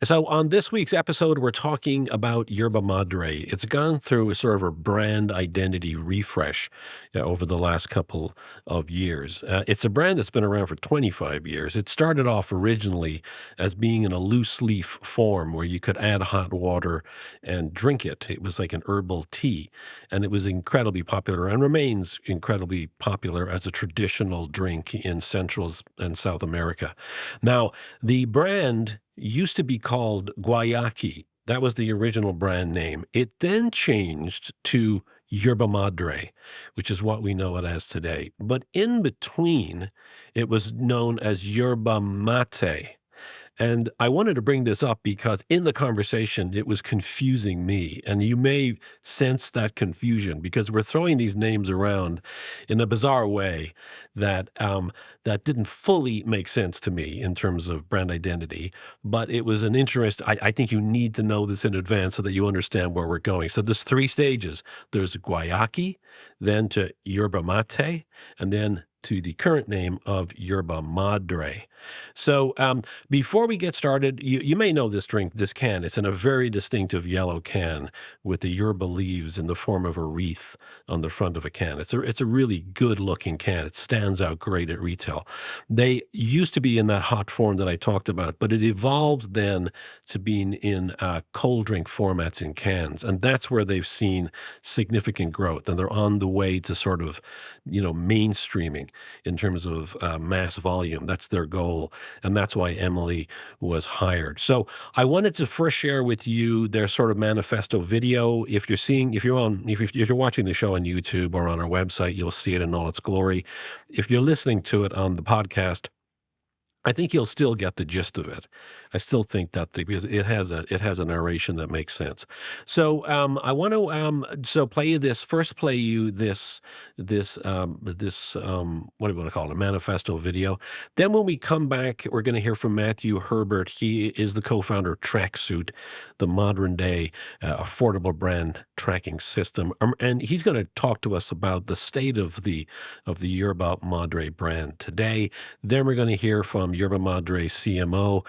So on this week's episode, we're talking about Yerba Madre. It's gone through a sort of a brand identity refresh over the last couple of years. It's a brand that's been around for 25 years. It started off originally as being in a loose leaf form where you could add hot water and drink it. It was like an herbal tea, and it was incredibly popular and remains incredibly popular as a traditional drink in Central and South America. Now, the brand used to be called Guayaki. That was the original brand name. It then changed to Yerba Madre, which is what we know it as today. But in between, it was known as Yerba Mate. And I wanted to bring this up because in the conversation, it was confusing me. And you may sense that confusion because we're throwing these names around in a bizarre way that didn't fully make sense to me in terms of brand identity. But it was an interest. I think you need to know this in advance so that you understand where we're going. So there's three stages. There's Guayaki, then to Yerba Mate, and then to the current name of Yerba Madre. So before we get started, you may know this drink, this can. It's in a very distinctive yellow can with the yerba leaves in the form of a wreath on the front of a can. It's a really good looking can. It stands out great at retail. They used to be in that hot form that I talked about, but it evolved then to being in cold drink formats in cans, and that's where they've seen significant growth, and they're on the way to sort of mainstreaming in terms of mass volume. That's their goal, and that's why Emily was hired. So I wanted to first share with you their sort of manifesto video. If you're watching the show on YouTube or on our website, you'll see it in all its glory. If you're listening to it on the podcast, I think you'll still get the gist of it. I still think that because it has a narration that makes sense. So I want to play you this first. Play you this what do you want to call it? A manifesto video. Then when we come back, we're going to hear from Matthew Herbert. He is the co-founder of Tracksuit, the modern day affordable brand tracking system, and he's going to talk to us about the state of the Yerba Madre brand today. Then we're going to hear from Yerba Madre CMO,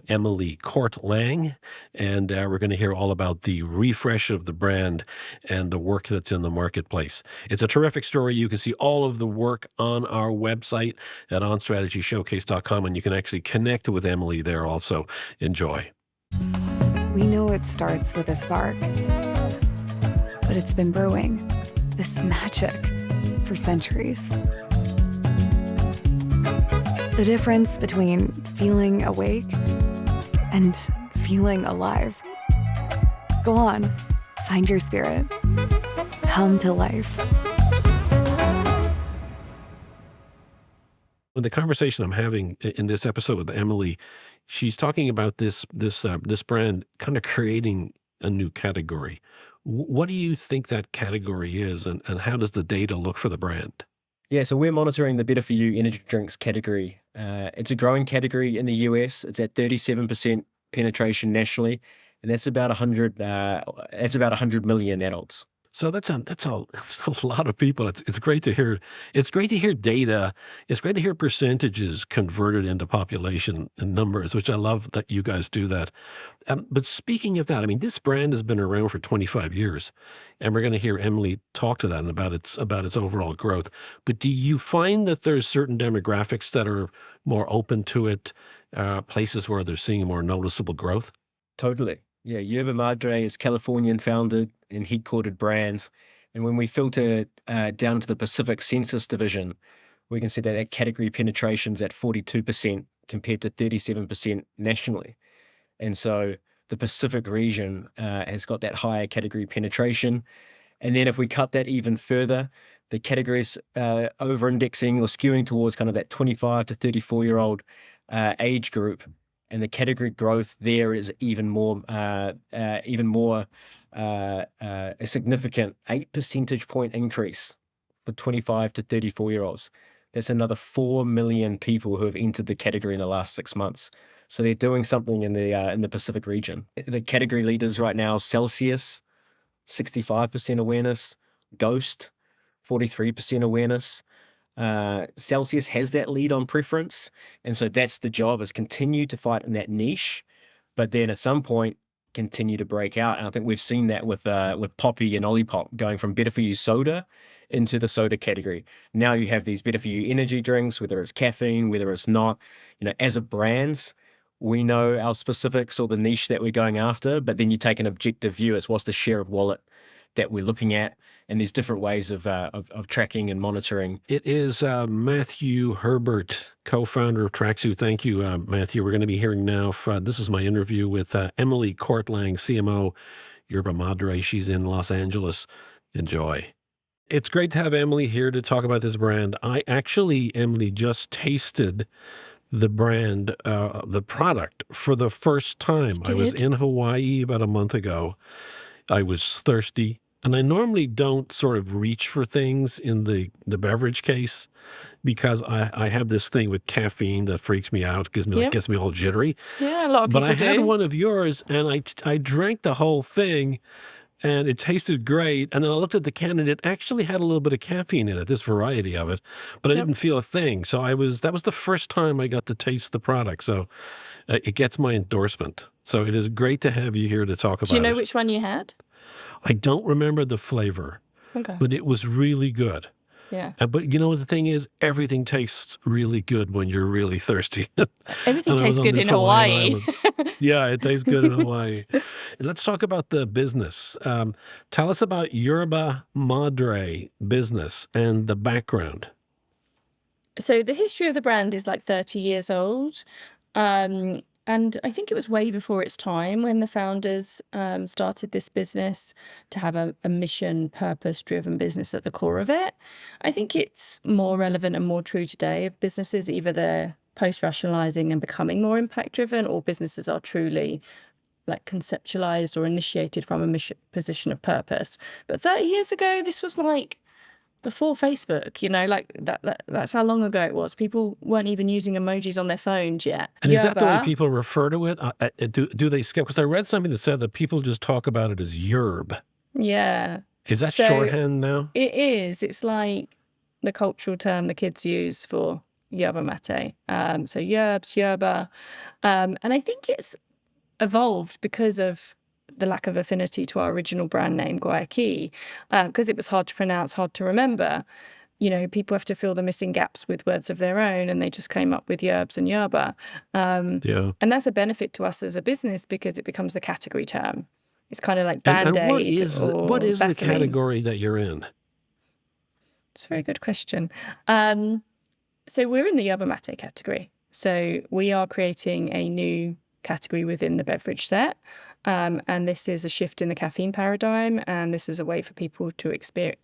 Emily Kortlang, and we're going to hear all about the refresh of the brand and the work that's in the marketplace. It's a terrific story. You can see all of the work on our website at onstrategyshowcase.com, and you can actually connect with Emily there also. Enjoy. We know it starts with a spark, but it's been brewing, this magic, for centuries. The difference between feeling awake and feeling alive. Go on, find your spirit. Come to life. The conversation I'm having in this episode with Emily, she's talking about this brand kind of creating a new category. What do you think that category is, and how does the data look for the brand? Yeah, so we're monitoring the better for you energy drinks category. It's a growing category in the US. It's at 37% penetration nationally, and that's about 100 million adults. So that's a lot of people. It's great to hear. It's great to hear data. It's great to hear percentages converted into population and numbers, which I love that you guys do that. But speaking of that, I mean, this brand has been around for 25 years, and we're going to hear Emily talk to that and about its overall growth. But do you find that there's certain demographics that are more open to it, places where they're seeing more noticeable growth? Totally. Yeah, Yerba Madre is Californian founded and headquartered brands. And when we filter down to the Pacific Census Division, we can see that category penetration's at 42% compared to 37% nationally. And so the Pacific region has got that higher category penetration. And then if we cut that even further, the categories over-indexing or skewing towards kind of that 25 to 34-year-old age group. And the category growth there is even more a significant 8 percentage point increase for 25 to 34-year-olds. That's another 4 million people who have entered the category in the last 6 months. So they're doing something in the Pacific region. The category leaders right now: Celsius, 65% awareness; Ghost, 43% awareness. Celsius has that lead on preference, and so that's the job: is continue to fight in that niche, but then at some point continue to break out. And I think we've seen that with Poppy and Olipop going from better for you soda into the soda category. Now you have these better for you energy drinks, whether it's caffeine, whether it's not. As a brand, we know our specifics or the niche that we're going after, but then you take an objective view as what's the share of wallet that we're looking at, and there's different ways of tracking and monitoring. It is Matthew Herbert, co-founder of Tracksuit. Thank you, Matthew. We're going to be hearing now, this is my interview with Emily Kortlang, CMO, Yerba Madre. She's in Los Angeles. Enjoy. It's great to have Emily here to talk about this brand. I actually, Emily, just tasted the brand, the product for the first time. I was in Hawaii about a month ago. I was thirsty, and I normally don't sort of reach for things in the beverage case because I have this thing with caffeine that freaks me out, gets me all jittery. Yeah, a lot of But people I had do. one of yours, and I drank the whole thing, and it tasted great. And then I looked at the can, and it actually had a little bit of caffeine in it, this variety of it, but I Yep. didn't feel a thing. So that was the first time I got to taste the product. So it gets my endorsement. So it is great to have you here to talk about Do you know it. which one you had? I don't remember the flavor, Okay. but it was really good. Yeah. But the thing is, everything tastes really good when you're really thirsty. Everything And I was tastes on good this in Hawaiian Hawaii. island. Yeah, it tastes good in Hawaii. Let's talk about the business. Tell us about Yerba Madre business and the background. So the history of the brand is like 30 years old. And I think it was way before its time when the founders started this business to have a mission, purpose-driven business at the core of it. I think it's more relevant and more true today of businesses, either they're post-rationalizing and becoming more impact-driven, or businesses are truly like conceptualized or initiated from a mission, position of purpose. But 30 years ago, this was like before Facebook, like that's how long ago it was. People weren't even using emojis on their phones yet. And is that the way Yerba, people refer to it? Do they skip? Because I read something that said that people just talk about it as yerb. yeah, Is that So- shorthand now? it is. It's like the cultural term the kids use for yerba mate. So yerbs, yerba. And I think it's evolved because of the lack of affinity to our original brand name, Guayaki, because it was hard to pronounce, hard to remember. People have to fill the missing gaps with words of their own, and they just came up with yerbs and yerba. Yeah. And that's a benefit to us as a business because it becomes a category term. It's kind of like And Band-Aid what is the Vaseline. category that you're in? It's a very good question. So we're in the yerba mate category. So we are creating a new category within the beverage set. And this is a shift in the caffeine paradigm. And this is a way for people to experience,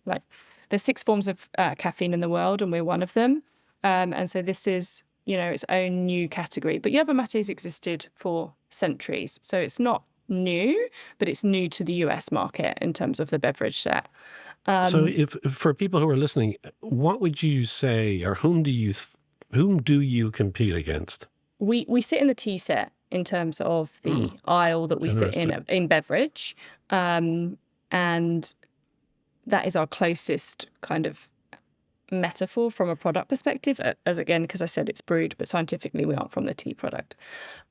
there's 6 forms of caffeine in the world, and we're one of them. And so this is, its own new category. But yerba mate's existed for centuries. So it's not new, but it's new to the US market in terms of the beverage set. So if for people who are listening, what would you say, or whom do you compete against? We sit in the tea set in terms of the aisle that we sit in beverage. And that is our closest kind of metaphor from a product perspective, as again, because I said it's brewed, but scientifically we aren't from the tea product.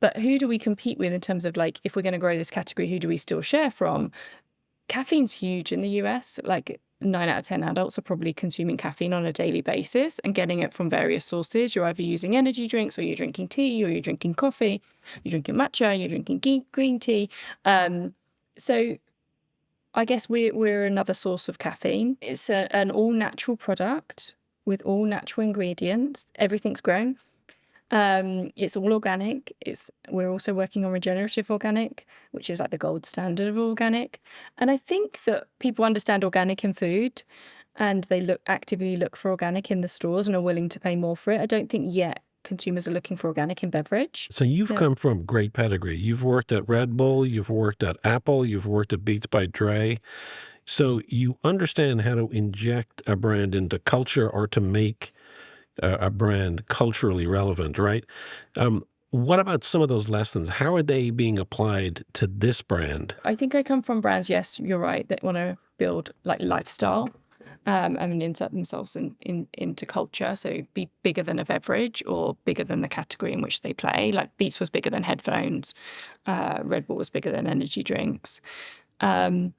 But who do we compete with in terms of if we're going to grow this category, who do we still share from? Caffeine's huge in the US. 9 out of 10 adults are probably consuming caffeine on a daily basis and getting it from various sources. You're either using energy drinks, or you're drinking tea, or you're drinking coffee, you're drinking matcha, you're drinking green tea. So I guess we're another source of caffeine. It's an all-natural product with all natural ingredients. Everything's grown. It's all organic. We're also working on regenerative organic, which is like the gold standard of organic. And I think that people understand organic in food, and they actively look for organic in the stores and are willing to pay more for it. I don't think yet consumers are looking for organic in beverage. So you've come from great pedigree. You've worked at Red Bull, you've worked at Apple, you've worked at Beats by Dre. So you understand how to inject a brand into culture, or to make a brand culturally relevant, right? What about some of those lessons? How are they being applied to this brand? I think I come from brands, yes, you're right, that want to build lifestyle. and insert themselves into culture. So be bigger than a beverage or bigger than the category in which they play. Like Beats was bigger than headphones. Red Bull was bigger than energy drinks. And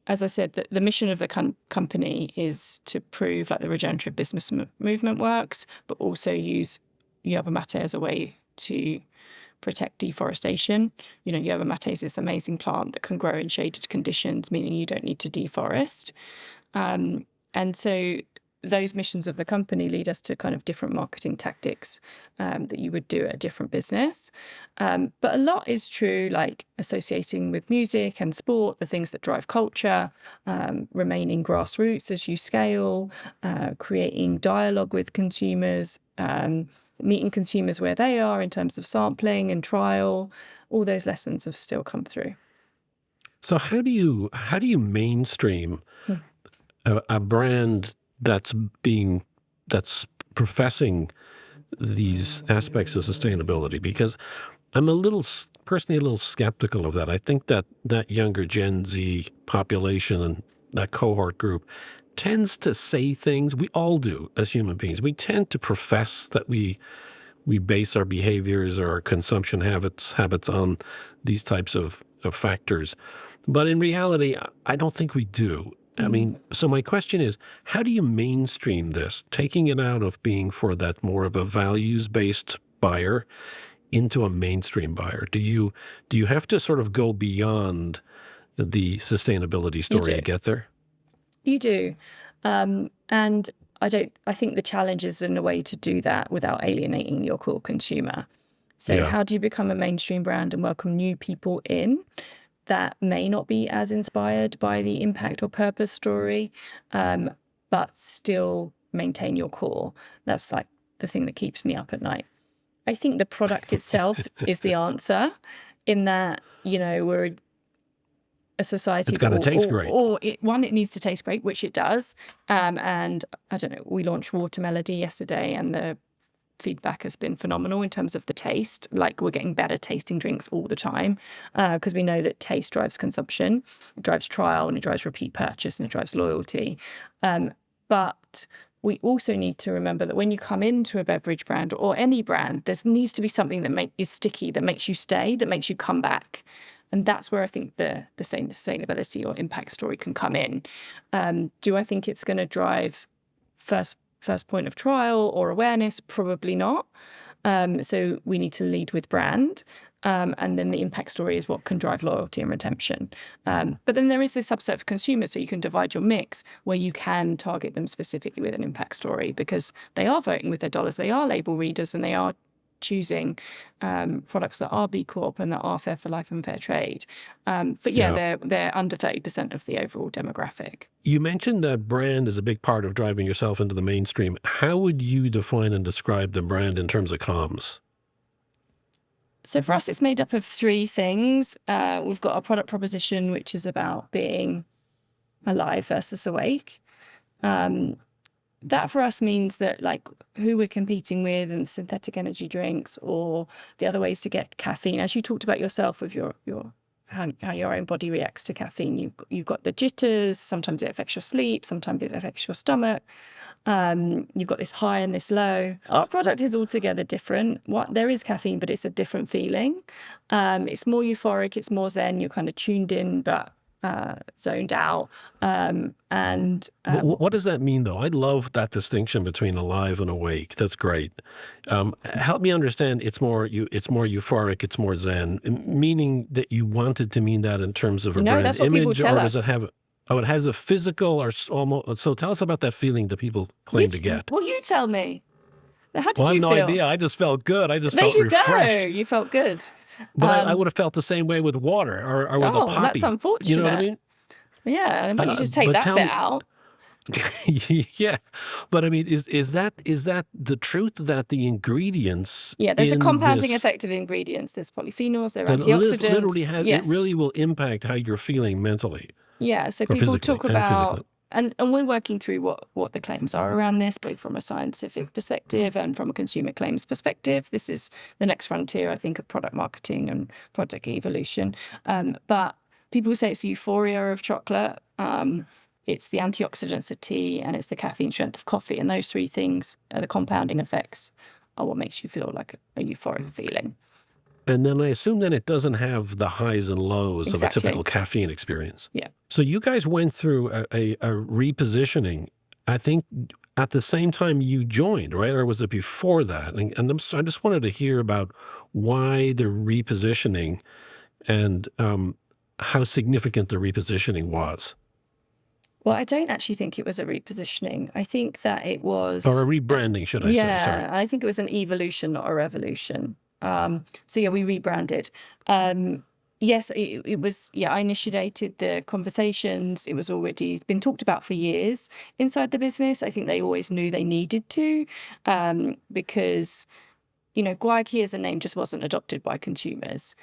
as I said, the mission of the company is to prove like the regenerative business movement works, but also use Yerba Mate as a way to protect deforestation. Yerba Mate is this amazing plant that can grow in shaded conditions, meaning you don't need to deforest. And so those missions of the company lead us to kind of different marketing tactics that you would do at a different business. But a lot is true, like associating with music and sport, the things that drive culture, remaining grassroots as you scale, creating dialogue with consumers, meeting consumers where they are in terms of sampling and trial. All those lessons have still come through. So how do you mainstream a brand that's professing these aspects of sustainability? Because I'm personally a little skeptical of that. I think that younger Gen Z population and that cohort group tends to say things, we all do as human beings. We tend to profess that we base our behaviors or our consumption habits on these types of factors. But in reality, I don't think we do. I mean, so my question is, how do you mainstream this, taking it out of being for that more of a values-based buyer into a mainstream buyer? Do you have to sort of go beyond the sustainability story to get there? You do. And I think the challenge is in a way to do that without alienating your core consumer. So how do you become a mainstream brand and welcome new people in that may not be as inspired by the impact or purpose story, but still maintain your core? That's like the thing that keeps me up at night. I think the product itself is the answer, in that, we're a society. It's got to taste great. It needs to taste great, which it does. And I don't know, we launched Water Melody yesterday, and the feedback has been phenomenal in terms of the taste. Like, we're getting better tasting drinks all the time, because we know that taste drives consumption, it drives trial, and it drives repeat purchase, and it drives loyalty. But we also need to remember that when you come into a beverage brand or any brand, there needs to be something that is sticky, that makes you stay, that makes you come back. And that's where I think the same sustainability or impact story can come in. Do I think it's going to drive first point of trial or awareness? Probably not. So we need to lead with brand. And then the impact story is what can drive loyalty and retention. But then there is this subset of consumers, so you can divide your mix where you can target them specifically with an impact story, because they are voting with their dollars, they are label readers, and they are choosing products that are B Corp and that are fair for life and fair trade. But they're under 30% of the overall demographic. You mentioned that brand is a big part of driving yourself into the mainstream. How would you define and describe the brand in terms of comms? So for us, it's made up of three things. We've got our product proposition, which is about being alive versus awake. That for us means that, like, who we're competing with and synthetic energy drinks or the other ways to get caffeine. As you talked about yourself with how your own body reacts to caffeine. You've got the jitters, sometimes it affects your sleep, sometimes it affects your stomach. You've got this high and this low. Our product is altogether different. There is caffeine, but it's a different feeling. It's more euphoric, it's more zen, you're kind of tuned in, but zoned out. What does that mean, though? I love that distinction between alive and awake. That's great. Help me understand. It's more euphoric. It's more zen. Meaning that you wanted to mean that in terms of a brand that's what image, people tell or does us. it have? Oh, it has a physical or almost. So tell us about that feeling that people claim to get. Well, you tell me. How did Well, I you have no feel? idea. I just felt good. I just There felt you refreshed. go. You felt good. But I would have felt the same way with water or with a Oh, poppy. that's unfortunate. You know what I mean? Yeah, why don't you just take but that tell bit me- out? Yeah, but I mean, is that the truth that the ingredients? Yeah, there's a in compounding this effect of ingredients. There's polyphenols, there are that antioxidants. literally Yes. it really will impact how you're feeling mentally Yeah, so or people physically talk and about, physically. and we're working through what the claims are around this, both from a scientific perspective and from a consumer claims perspective. This is the next frontier, I think, of product marketing and product evolution. But people say it's the euphoria of chocolate. it's the antioxidants of tea, and it's the caffeine strength of coffee. And those three things are the compounding effects are what makes you feel like a euphoric feeling. And then I assume then it doesn't have the highs and lows of a Exactly. typical caffeine experience. Yeah. So you guys went through a repositioning, I think, at the same time you joined, right? Or was it before that? And I just wanted to hear about why the repositioning and how significant the repositioning was. Well, I don't actually think it was a repositioning. I think that it was... Or a rebranding, should I say? Sorry. Yeah, I think it was an evolution, not a revolution. So yeah, we rebranded. Yes, it was, yeah, I initiated the conversations. It was already been talked about for years inside the business. I think they always knew they needed to, because, you know, Guayaki as a name just wasn't adopted by consumers.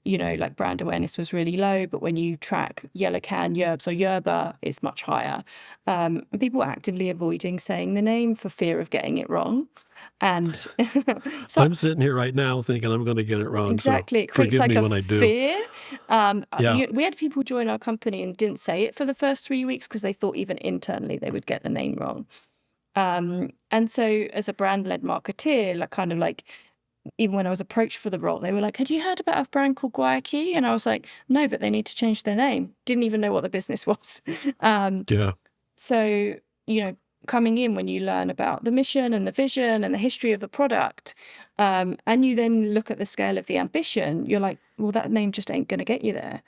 You know, like brand awareness was really low, but when you track yellow can yerbs or yerba, it's much higher. And people were actively avoiding saying the name for fear of getting it wrong. And so I'm sitting here right now thinking I'm going to get it wrong. exactly, So it creates forgive like me a when I do. fear. Yeah. We had people join our company and didn't say it for the first 3 weeks because they thought even internally they would get the name wrong. And so as a brand-led marketeer, like kind of like, even when I was approached for the role, they were like, had you heard about a brand called Guayaki? And I was like, no, but they need to change their name. Didn't even know what the business was. Yeah. So, you know, coming in, when you learn about the mission and the vision and the history of the product, and you then look at the scale of the ambition, you're like, well, that name just ain't going to get you there.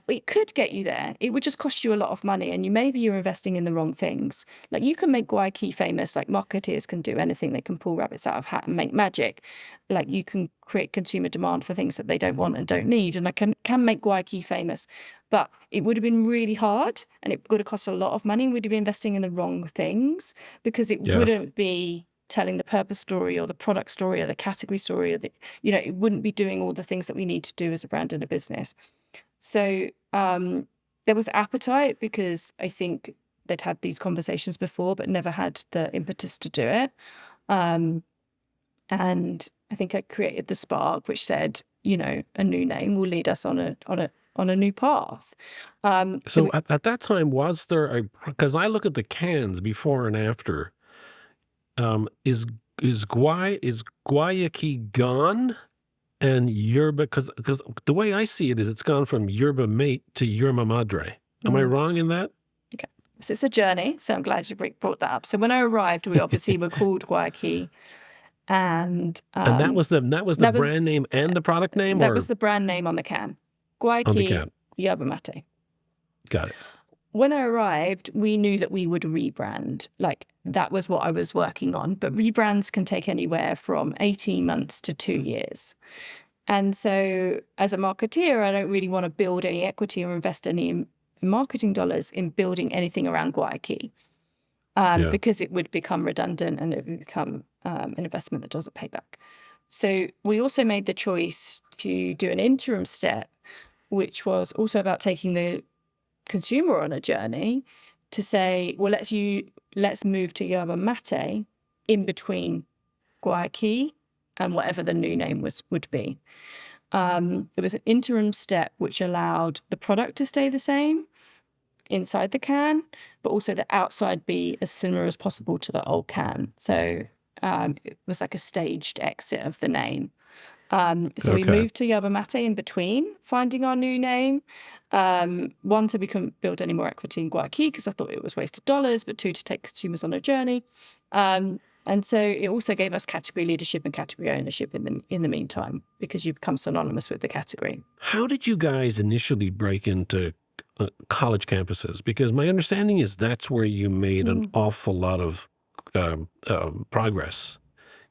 It could get you there. It would just cost you a lot of money, and maybe you're investing in the wrong things. Like, you can make Guayaki famous, like marketeers can do anything. They can pull rabbits out of hat and make magic. Like, you can create consumer demand for things that they don't want and don't need, and I can make Guayaki famous. But it would have been really hard, and it would have cost a lot of money. We'd have been investing in the wrong things, because it Yes. wouldn't be telling the purpose story or the product story or the category story, or the, you know, it wouldn't be doing all the things that we need to do as a brand and a business. So there was appetite, because I think they'd had these conversations before, but never had the impetus to do it. And I think I created the spark, which said, you know, a new name will lead us on a new path. So at that time, was there a, because I look at the cans before and after, is Guayaki gone? And yerba, because the way I see it is it's gone from yerba mate to Yerba Madre. Am I wrong in that? Okay, so it's a journey. So I'm glad you brought that up. So when I arrived, we obviously were called Guayaki, and that was the brand name and the product name, that or was the brand name on the can. on the Guayaki can? Yerba Mate. Got it. When I arrived, we knew that we would rebrand. Like, that was what I was working on. But rebrands can take anywhere from 18 months to 2 years. And so as a marketeer, I don't really want to build any equity or invest any marketing dollars in building anything around Guayaki, because it would become redundant, and it would become an investment that doesn't pay back. So we also made the choice to do an interim step, which was also about taking the consumer on a journey to say, well, let's move to Yerba Mate in between Guayaki and whatever the new name would be. It was an interim step which allowed the product to stay the same inside the can, but also the outside be as similar as possible to the old can. So it was like a staged exit of the name. So we moved to Yerba Mate in between finding our new name. One, so we couldn't build any more equity in Guayaki because I thought it was wasted dollars, but two, to take consumers on a journey. And so it also gave us category leadership and category ownership in the meantime, because you become synonymous with the category. How did you guys initially break into college campuses? Because my understanding is that's where you made an awful lot of progress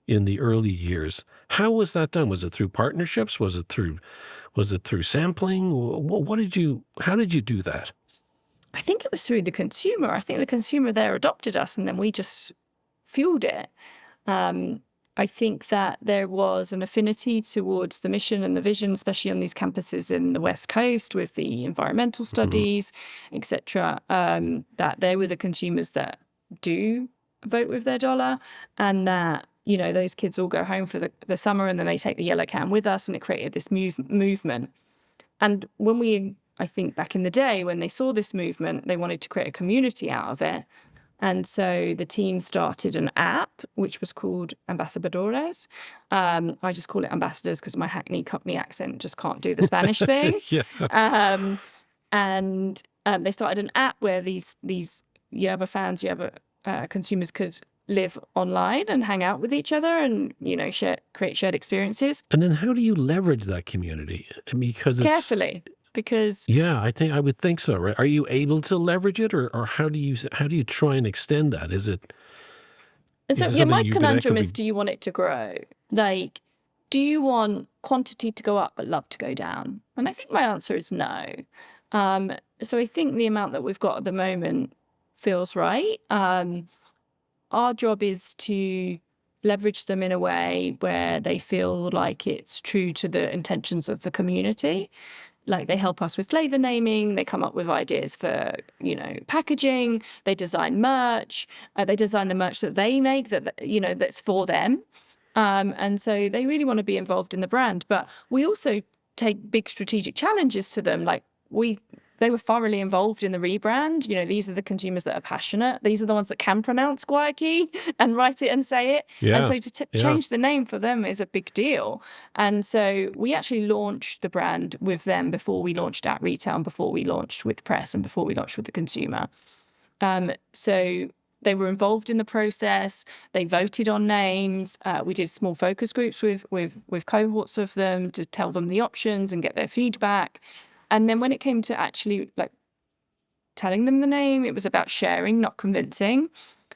in the early years. How was that done? Was it through partnerships? Was it through sampling? How did you do that? I think it was through the consumer. I think the consumer there adopted us, and then we just fueled it. I think that there was an affinity towards the mission and the vision, especially on these campuses in the West Coast with the environmental studies, etc. That they were the consumers that do vote with their dollar, and that, you know, those kids all go home for the summer, and then they take the yellow can with us, and it created this movement. And when we I think back in the day when they saw this movement, they wanted to create a community out of it. And so the team started an app, which was called Ambassadores. I just call it ambassadors because my Hackney company accent just can't do the Spanish thing. Yeah. And they started an app where these Yerba fans, Yerba consumers could live online and hang out with each other and, create shared experiences. And then how do you leverage that community? Because it's Carefully, because yeah, I would think so, right? Are you able to leverage it, or how do you try and extend that? Is it And so, is it yeah, something my you've been conundrum is, actively do you want it to grow? Like, do you want quantity to go up but love to go down? And I think my answer is no. So I think the amount that we've got at the moment feels right. Our job is to leverage them in a way where they feel like it's true to the intentions of the community. Like they help us with flavor naming, they come up with ideas for, packaging, they design merch, they design the merch that they make that's for them. And so they really want to be involved in the brand. But we also take big strategic challenges to them. Like they were thoroughly involved in the rebrand. These are the consumers that are passionate. These are the ones that can pronounce guayaki and write it and say it. And yeah, so to yeah. change the name for them is a big deal. And so we actually launched the brand with them before we launched at retail and before we launched with press and before we launched with the consumer. So they were involved in the process. They voted on names. We did small focus groups with cohorts of them to tell them the options and get their feedback. And then when it came to actually telling them the name, it was about sharing, not convincing.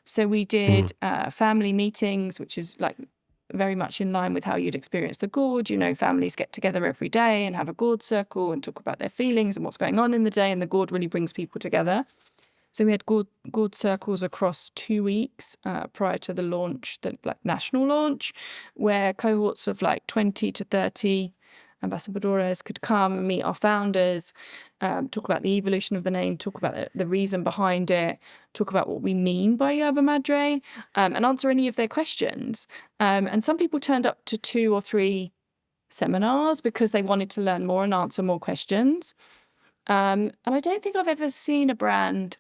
So we did family meetings, which is very much in line with how you'd experience the gourd. Families get together every day and have a gourd circle and talk about their feelings and what's going on in the day. And the gourd really brings people together. So we had gourd circles across 2 weeks prior to the launch, the national launch, where cohorts of 20 to 30 ambassadores could come and meet our founders, talk about the evolution of the name, talk about the reason behind it, talk about what we mean by Yerba Madre, and answer any of their questions. And some people turned up to 2 or 3 seminars because they wanted to learn more and answer more questions. And I don't think I've ever seen a brand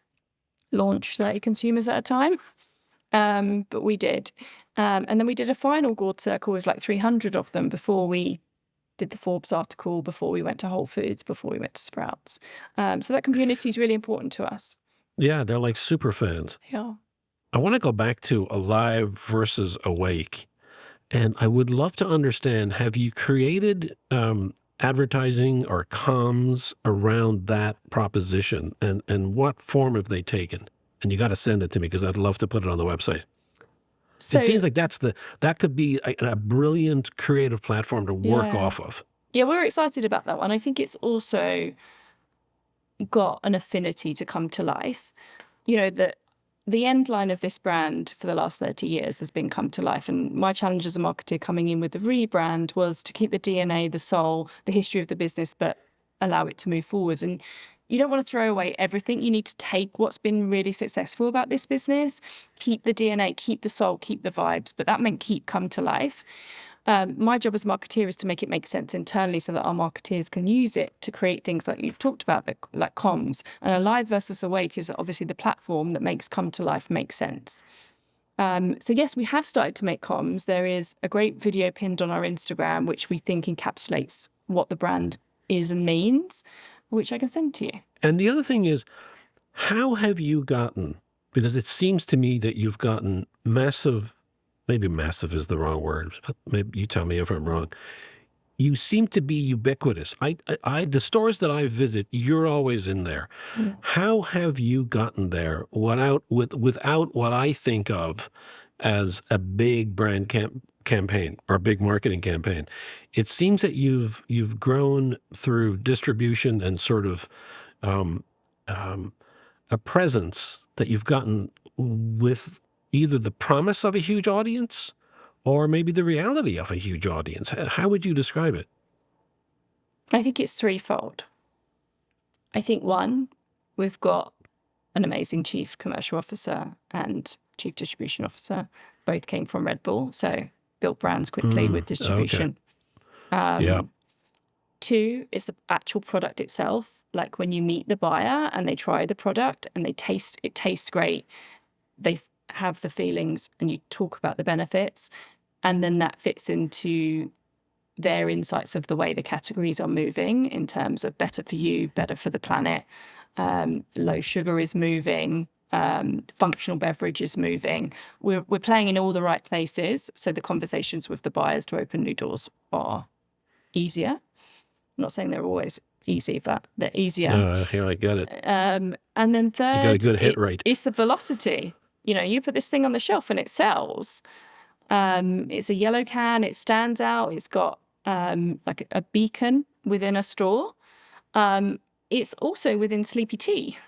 launch 30 consumers at a time, but we did. And then we did a final gourd circle with 300 of them before we did the Forbes article, before we went to Whole Foods, before we went to Sprouts. So that community is really important to us. Yeah, they're like super fans. Yeah. I want to go back to Alive versus Awake, and I would love to understand, have you created advertising or comms around that proposition, and what form have they taken? And you got to send it to me because I'd love to put it on the website. So, It seems like that could be a brilliant creative platform to work Yeah. off of. yeah, we're excited about that one. I think it's also got an affinity to come to life. That the end line of this brand for the last 30 years has been come to life. And my challenge as a marketer coming in with the rebrand was to keep the DNA, the soul, the history of the business, but allow it to move forwards. And you don't want to throw away everything. You need to take what's been really successful about this business, keep the DNA, keep the soul, keep the vibes, but that meant keep come to life. My job as a marketeer is to make it make sense internally so that our marketeers can use it to create things like you've talked about, like comms. And Alive versus Awake is obviously the platform that makes come to life make sense. So yes, we have started to make comms. There is a great video pinned on our Instagram, which we think encapsulates what the brand is and means, which I can send to you. And the other thing is, how have you gotten, because it seems to me that you've gotten massive, maybe massive is the wrong word, but maybe you tell me if I'm wrong. You seem to be ubiquitous. The stores that I visit, you're always in there. Mm. How have you gotten there without what I think of as a big brand campaign or a big marketing campaign? It seems that you've grown through distribution and sort of a presence that you've gotten with either the promise of a huge audience or maybe the reality of a huge audience. How would you describe it? I think it's threefold. I think one, we've got an amazing chief commercial officer and chief distribution officer. Both came from Red Bull, so built brands quickly with distribution. Yeah. 2 is the actual product itself. Like when you meet the buyer and they try the product and it tastes great, they have the feelings and you talk about the benefits. And then that fits into their insights of the way the categories are moving in terms of better for you, better for the planet, low sugar is moving, functional beverage is moving. We're playing in all the right places, so the conversations with the buyers to open new doors are easier. I'm not saying they're always easy, but they're easier. No, here I get it. And then You got a third, good hit rate. it's the velocity. You put this thing on the shelf and it sells. It's a yellow can, it stands out, it's got like a beacon within a store. It's also within sleepy tea.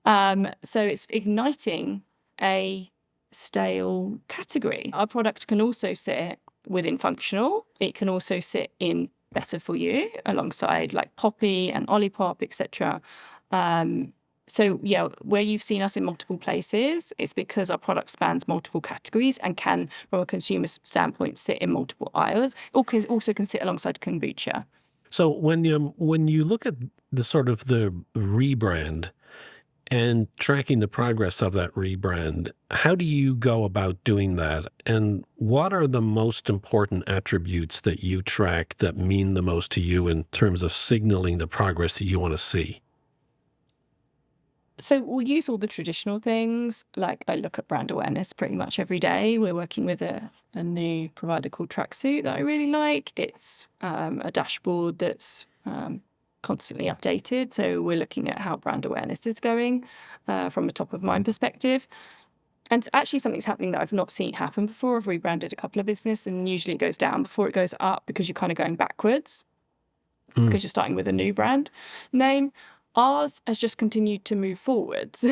So it's igniting a stale category. Our product can also sit within functional. It can also sit in better for you alongside like Poppy and Olipop, etc. So yeah, where you've seen us in multiple places, it's because our product spans multiple categories and can, from a consumer standpoint, sit in multiple aisles. Also can sit alongside kombucha. So when you look at the sort of the rebrand and tracking the progress of that rebrand, how do you go about doing that? And what are the most important attributes that you track that mean the most to you in terms of signaling the progress that you want to see? So we'll use all the traditional things. Like I look at brand awareness pretty much every day. We're working with a new provider called Tracksuit that I really like. It's a dashboard that's constantly updated. So we're looking at how brand awareness is going from a top of mind perspective. And actually something's happening that I've not seen happen before. I've rebranded a couple of businesses and usually it goes down before it goes up because you're kind of going backwards because you're starting with a new brand name. Ours has just continued to move forwards.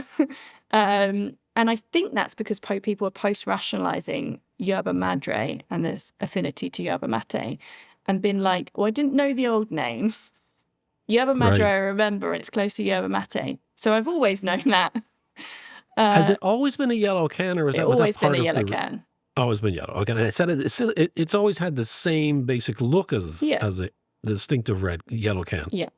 And I think that's because people are post-rationalizing Yerba Madre and this affinity to Yerba Mate and been like, well, I didn't know the old name. Yerba Madre, Right. I remember, and it's close to Yerba Mate. So I've always known that. Has it always been a yellow can, or was that always part been a of yellow the? can. Always been yellow. Okay, and I said it's always had the same basic look as Yeah. a distinctive red yellow can. Yeah.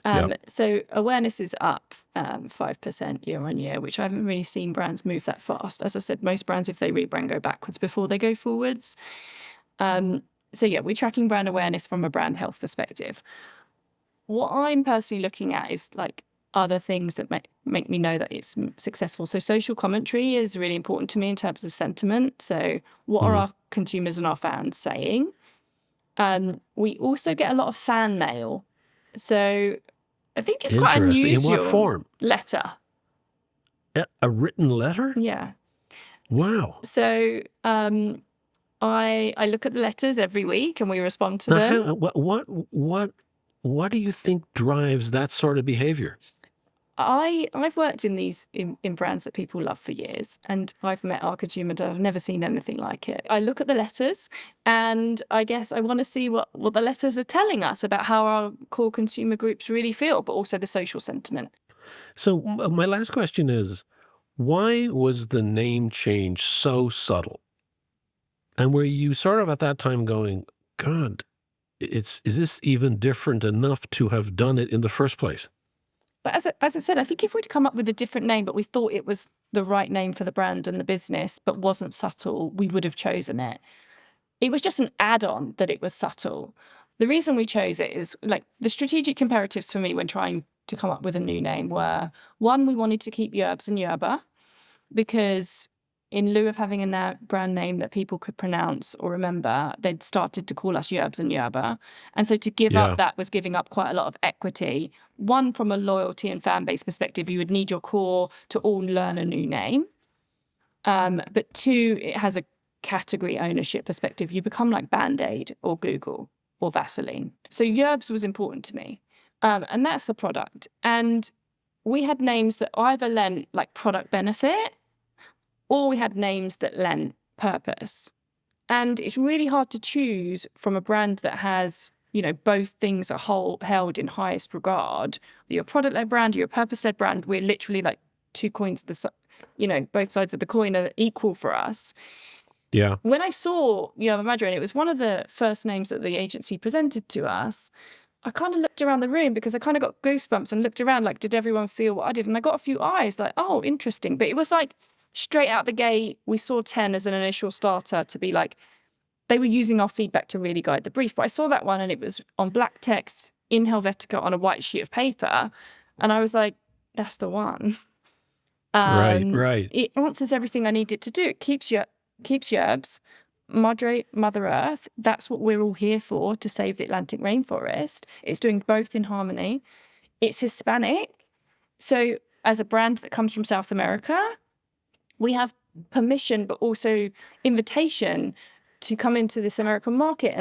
Yep. So awareness is up 5% year on year, which I haven't really seen brands move that fast. As I said, most brands, if they rebrand, go backwards before they go forwards. So yeah, we're tracking brand awareness from a brand health perspective. What I'm personally looking at is like other things that make me know that it's successful. So social commentary is really important to me in terms of sentiment. So what are our consumers and our fans saying? We also get a lot of fan mail. So I think it's quite Interesting. unusual. In what form? Letter. A written letter? Yeah. Wow. So I look at the letters every week and we respond to Now, them. what do you think drives that sort of behavior? I've worked in brands that people love for years, and I've met our consumer and I've never seen anything like it. I look at the letters and I guess I want to see what the letters are telling us about how our core consumer groups really feel, but also the social sentiment. So my last question is, why was the name change so subtle? And were you sort of at that time going, God, is this even different enough to have done it in the first place? But as I said, I think if we'd come up with a different name, but we thought it was the right name for the brand and the business, but wasn't subtle, we would have chosen it. It was just an add-on that it was subtle. The reason we chose it is like the strategic imperatives for me when trying to come up with a new name were, one, we wanted to keep Yerbs and Yerba because in lieu of having a brand name that people could pronounce or remember, they'd started to call us Yerbs and Yerba. And so to give up that was giving up quite a lot of equity. One, from a loyalty and fan base perspective, you would need your core to all learn a new name. But two, it has a category ownership perspective. You become like Band-Aid or Google or Vaseline. So Yerbs was important to me. And that's the product. And we had names that either lent like product benefit or we had names that lent purpose. And it's really hard to choose from a brand that has, both things are held in highest regard. You're a product-led brand, you're a purpose-led brand. We're literally like two coins, both sides of the coin are equal for us. Yeah. When I saw Yerba Madre, and it was one of the first names that the agency presented to us, I kind of looked around the room because I kind of got goosebumps and looked around like, did everyone feel what I did? And I got a few eyes like, oh, interesting. But it was like straight out the gate, we saw 10 as an initial starter to be like, they were using our feedback to really guide the brief. But I saw that one and it was on black text in Helvetica on a white sheet of paper. And I was like, that's the one. Right. It answers everything I need it to do. It keeps Yerbs, Madre, Mother Earth. That's what we're all here for, to save the Atlantic rainforest. It's doing both in harmony. It's Hispanic. So as a brand that comes from South America, we have permission, but also invitation to come into this American market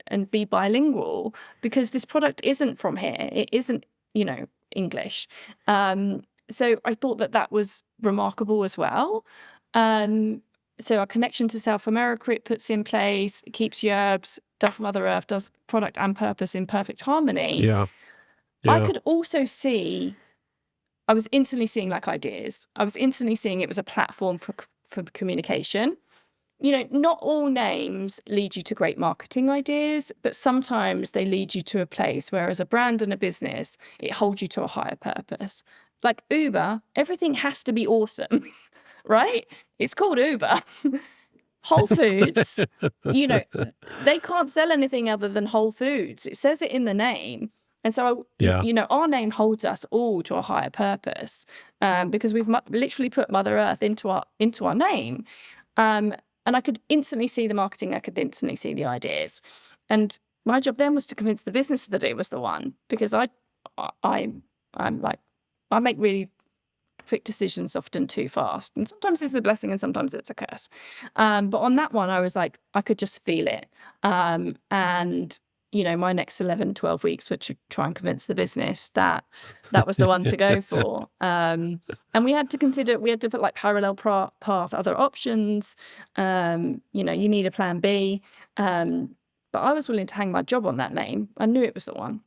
and be bilingual, because this product isn't from here. It isn't, English. So I thought that was remarkable as well. So our connection to South America, it puts in place, it keeps Yerbs, does Mother Earth, does product and purpose in perfect harmony. Yeah. I could also see, I was instantly seeing like ideas. I was instantly seeing it was a platform for communication. Not all names lead you to great marketing ideas, but sometimes they lead you to a place where as a brand and a business, it holds you to a higher purpose. Like Uber, everything has to be awesome, right? It's called Uber. Whole Foods, they can't sell anything other than Whole Foods. It says it in the name. And so, our name holds us all to a higher purpose, because we've literally put Mother Earth into our name. And I could instantly see the marketing. I could instantly see the ideas. And my job then was to convince the business that it was the one, because I'm like, I make really quick decisions often too fast. And sometimes it's a blessing and sometimes it's a curse. But on that one, I was like, I could just feel it. And, my next 11, 12 weeks were to try and convince the business that was the one to go for. And we had to put like parallel path, other options. You need a plan B. But I was willing to hang my job on that name. I knew it was the one.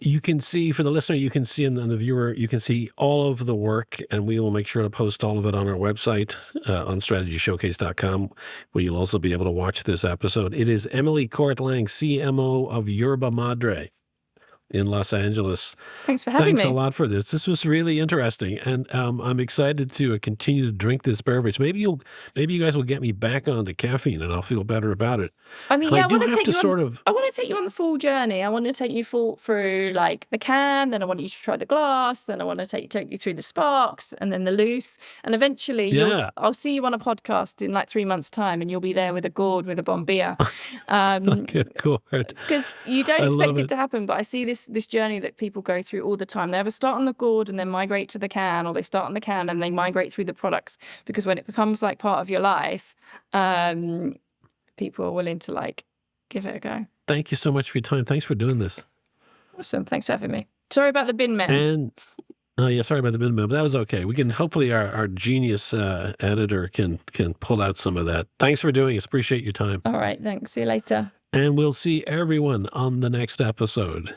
You can see, for the listener, you can see, and the viewer, you can see all of the work, and we will make sure to post all of it on our website, on strategyshowcase.com, where you'll also be able to watch this episode. It is Emily Kortlang, CMO of Yerba Madre in Los Angeles. Thanks for having me. Thanks a lot for this. This was really interesting, and I'm excited to continue to drink this beverage. Maybe you guys will get me back onto caffeine, and I'll feel better about it. I mean, I want to take you I want to take you on the full journey. I want to take you through like the can, then I want you to try the glass, then I want to take you through the sparks, and then the loose, and eventually I'll see you on a podcast in like 3 months' time, and you'll be there with a gourd with a bombilla. Okay, cool. Because you don't expect it to happen, but I see this journey that people go through all the time. They ever start on the gourd and then migrate to the can, or they start on the can and they migrate through the products, because when it becomes like part of your life, people are willing to like give it a go. Thank you so much for your time. Thanks for doing this. Awesome. Thanks for having me. Sorry about the bin man. And sorry about the bin man, but that was okay. We can hopefully our genius editor can pull out some of that. Thanks for doing this. Appreciate your time. All right. Thanks. See you later. And we'll see everyone on the next episode.